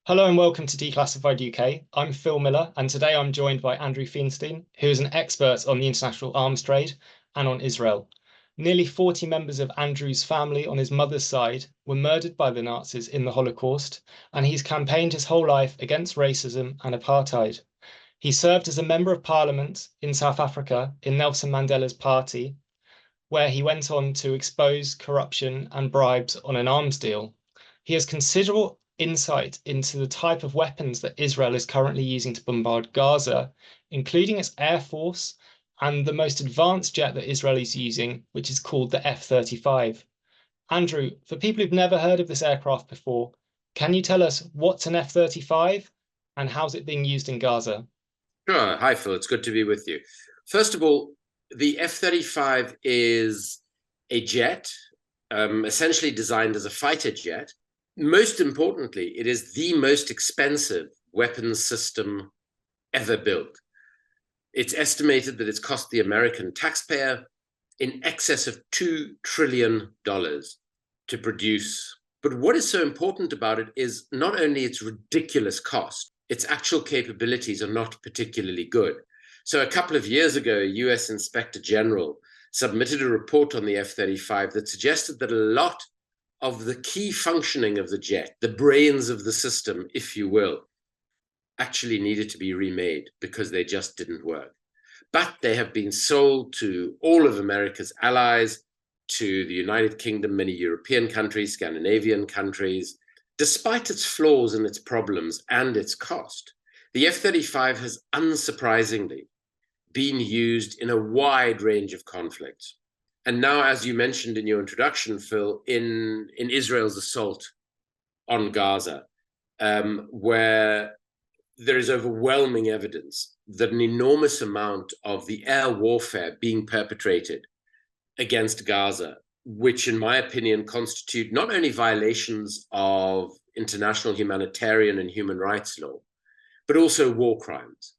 Hello and welcome to Declassified UK. I'm Phil Miller, and today I'm joined by Andrew Feinstein, who is an expert on the international arms trade and on Israel. Nearly 40 members of Andrew's family on his mother's side were murdered by the Nazis in the Holocaust, and he's campaigned his whole life against racism and apartheid. He served as a member of parliament in South Africa in Nelson Mandela's party, where he went on to expose corruption and bribes on an arms deal. He has considerable insight into the type of weapons that Israel is currently using to bombard Gaza, including its air force and the most advanced jet that Israel is using, which is called the F-35. Andrew, for people who've never heard of this aircraft before, can you tell us what's an F-35 and how's it being used in Gaza? Sure. Hi, Phil. It's good to be with you. First of all, the F-35 is a jet, essentially designed as a fighter jet. Most importantly, it is the most expensive weapons system ever built. It's estimated that it's cost the American taxpayer in excess of $2 trillion to produce. But what is so important about it is not only its ridiculous cost, its actual capabilities are not particularly good. So a couple of years ago, a US Inspector General submitted a report on the F-35 that suggested that a lot of the key functioning of the jet, the brains of the system, if you will, actually needed to be remade because they just didn't work. But they have been sold to all of America's allies, to the United Kingdom, many European countries, Scandinavian countries. Despite its flaws and its problems and its cost, the F-35 has unsurprisingly been used in a wide range of conflicts. And now, as you mentioned in your introduction, Phil, in Israel's assault on Gaza, where there is overwhelming evidence that an enormous amount of the air warfare being perpetrated against Gaza, which in my opinion constitute not only violations of international humanitarian and human rights law, but also war crimes.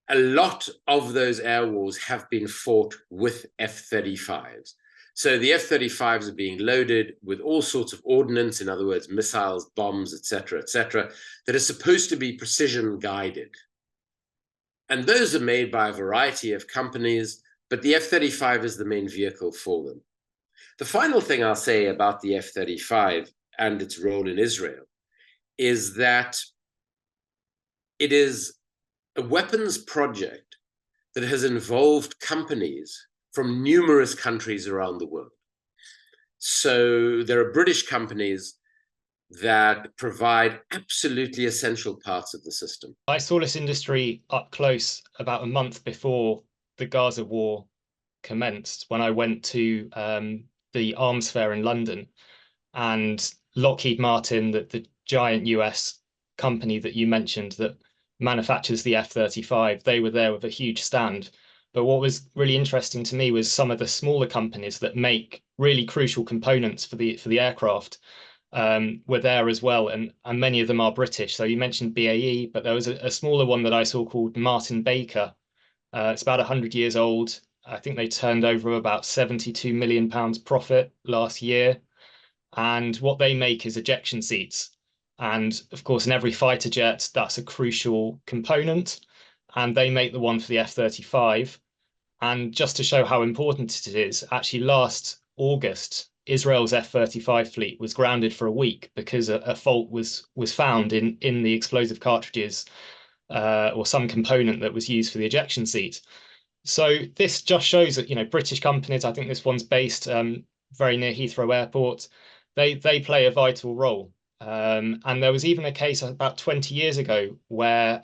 A lot of those air wars have been fought with F-35s. So the F-35s are being loaded with all sorts of ordnance, in other words, missiles, bombs, etc., that are supposed to be precision guided. And those are made by a variety of companies, but the F-35 is the main vehicle for them. The final thing I'll say about the F-35 and its role in Israel is that it is a weapons project that has involved companies from numerous countries around the world. So there are British companies that provide absolutely essential parts of the system. I saw this industry up close about a month before the Gaza war commenced when I went to the arms fair in London, and Lockheed Martin, the giant US company that you mentioned that manufactures the F-35, they were there with a huge stand. But what was really interesting to me was some of the smaller companies that make really crucial components for the aircraft were there as well, and many of them are British. So you mentioned BAE, but there was a smaller one that I saw called Martin Baker. It's about 100 years old. I think they turned over about £72 million profit last year. And what they make is ejection seats. And of course, in every fighter jet, that's a crucial component. And they make the one for the F-35. And just to show how important it is, actually last August, Israel's F-35 fleet was grounded for a week because a fault was found in the explosive cartridges or some component that was used for the ejection seat. So this just shows that, British companies, I think this one's based very near Heathrow Airport, they play a vital role. And there was even a case about 20 years ago where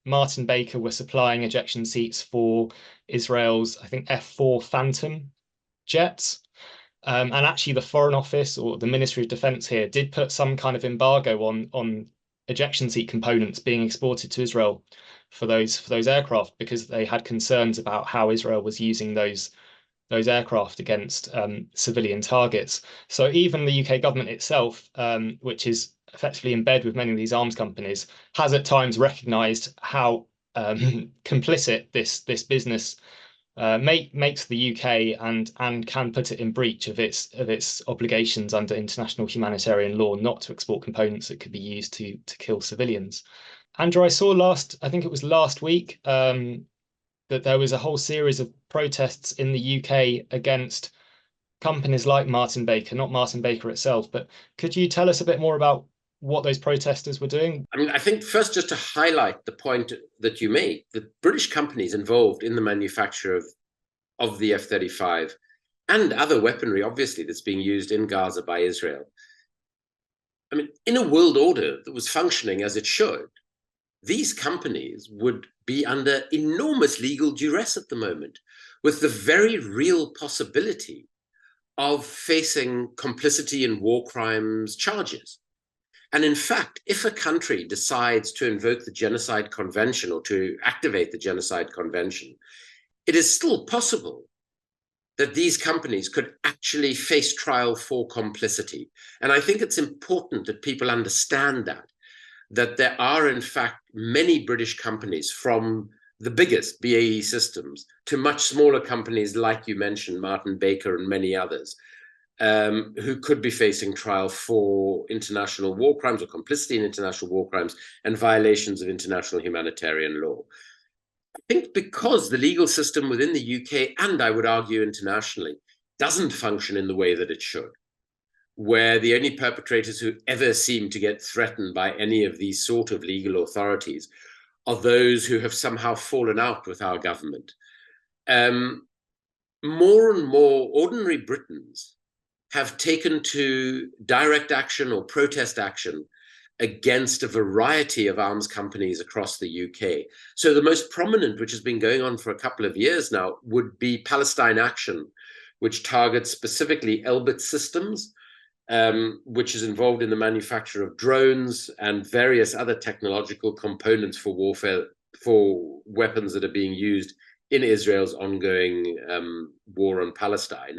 Martin Baker were supplying ejection seats for Israel's, I think, F-4 Phantom jets. And actually the Foreign Office or the Ministry of Defense here did put some kind of embargo on ejection seat components being exported to Israel for those aircraft because they had concerns about how Israel was using those aircraft against civilian targets. So even the UK government itself, which is effectively in bed with many of these arms companies, has at times recognised how complicit this business makes the UK and can put it in breach of its obligations under international humanitarian law not to export components that could be used to kill civilians. Andrew, I saw I think it was last week, that there was a whole series of protests in the UK against companies like Martin Baker, not Martin Baker itself, but could you tell us a bit more about what those protesters were doing? I mean, I think first, just to highlight the point that you made, the British companies involved in the manufacture of the F-35 and other weaponry, obviously, that's being used in Gaza by Israel. I mean, in a world order that was functioning as it should, these companies would be under enormous legal duress at the moment, with the very real possibility of facing complicity in war crimes charges. And in fact, if a country decides to invoke the Genocide Convention or to activate the Genocide Convention, it is still possible that these companies could actually face trial for complicity. And I think it's important that people understand that there are, in fact, many British companies, from the biggest, BAE Systems, to much smaller companies like you mentioned, Martin Baker and many others, who could be facing trial for international war crimes or complicity in international war crimes and violations of international humanitarian law. I think because the legal system within the UK, and I would argue internationally, doesn't function in the way that it should, where the only perpetrators who ever seem to get threatened by any of these sort of legal authorities are those who have somehow fallen out with our government. More and more ordinary Britons have taken to direct action or protest action against a variety of arms companies across the UK. So the most prominent, which has been going on for a couple of years now, would be Palestine Action, which targets specifically Elbit Systems, which is involved in the manufacture of drones and various other technological components for warfare, for weapons that are being used in Israel's ongoing war on Palestine.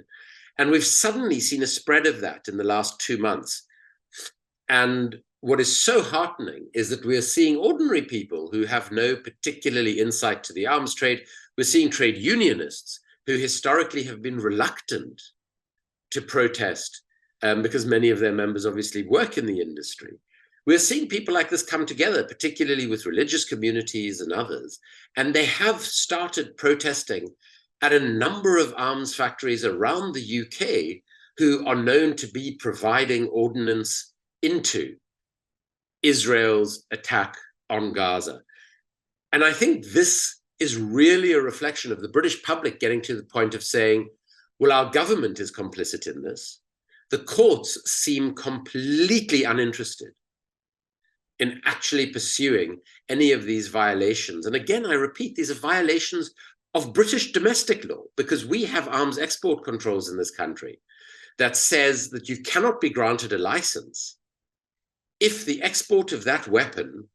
And we've suddenly seen a spread of that in the last 2 months. And what is so heartening is that we are seeing ordinary people who have no particularly insight to the arms trade. We're seeing trade unionists who historically have been reluctant to protest because many of their members obviously work in the industry. We're seeing people like this come together, particularly with religious communities and others, and they have started protesting at a number of arms factories around the UK who are known to be providing ordnance into Israel's attack on Gaza. And I think this is really a reflection of the British public getting to the point of saying, well, our government is complicit in this. The courts seem completely uninterested in actually pursuing any of these violations. And again, I repeat, these are violations of British domestic law, because we have arms export controls in this country that says that you cannot be granted a license if the export of that weapon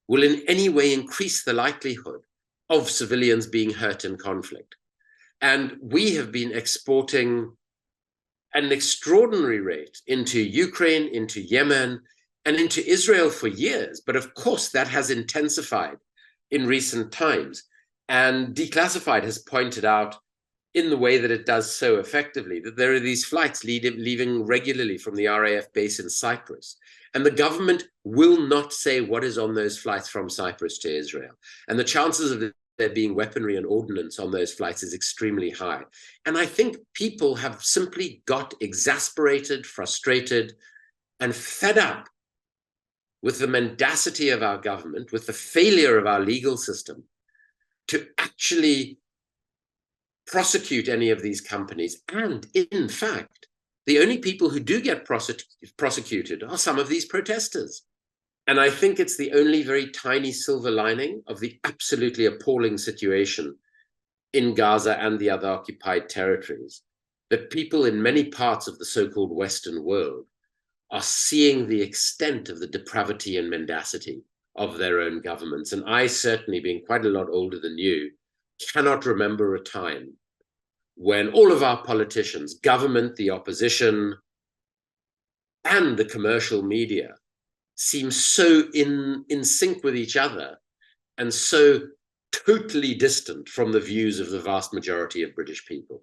will in any way increase the likelihood of civilians being hurt in conflict. And we have been exporting at an extraordinary rate into Ukraine, into Yemen, and into Israel for years. But of course, that has intensified in recent times. And Declassified has pointed out, in the way that it does so effectively, that there are these flights leaving regularly from the RAF base in Cyprus. And the government will not say what is on those flights from Cyprus to Israel. And the chances of there being weaponry and ordnance on those flights is extremely high. And I think people have simply got exasperated, frustrated, and fed up with the mendacity of our government, with the failure of our legal system to actually prosecute any of these companies. And in fact, the only people who do get prosecuted are some of these protesters. And I think it's the only very tiny silver lining of the absolutely appalling situation in Gaza and the other occupied territories, that people in many parts of the so-called Western world are seeing the extent of the depravity and mendacity of their own governments. And I certainly, being quite a lot older than you, cannot remember a time when all of our politicians, government, the opposition, and the commercial media seem so in sync with each other and so totally distant from the views of the vast majority of British people.